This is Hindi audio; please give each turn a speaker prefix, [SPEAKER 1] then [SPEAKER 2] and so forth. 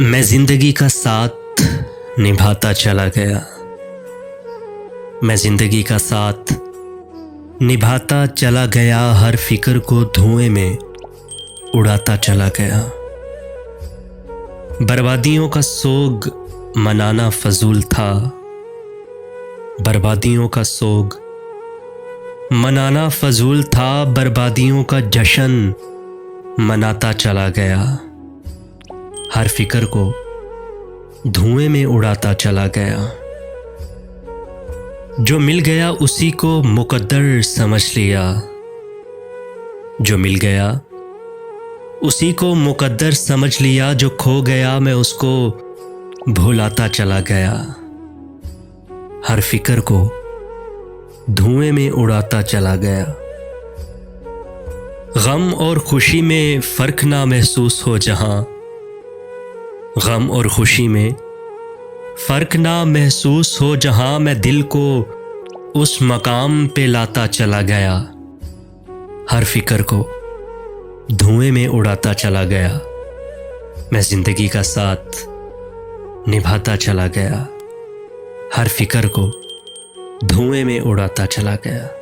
[SPEAKER 1] मैं जिंदगी का साथ निभाता चला गया। मैं जिंदगी का साथ निभाता चला गया, हर फिक्र को धुएं में उड़ाता चला गया। बर्बादियों का सोग मनाना फजूल था, बर्बादियों का सोग मनाना फजूल था, बर्बादियों का जश्न मनाता चला गया। हर फिक्र को धुएं में उड़ाता चला गया। जो मिल गया उसी को मुकद्दर समझ लिया, जो मिल गया उसी को मुकद्दर समझ लिया। जो खो गया मैं उसको भुलाता चला गया। हर फिक्र को धुएं में उड़ाता चला गया। गम और खुशी में फ़र्क ना महसूस हो जहां, गम और खुशी में फ़र्क ना महसूस हो जहां, मैं दिल को उस मकाम पे लाता चला गया। हर फिक्र को धुएं में उड़ाता चला गया। मैं जिंदगी का साथ निभाता चला गया, हर फिक्र को धुएं में उड़ाता चला गया।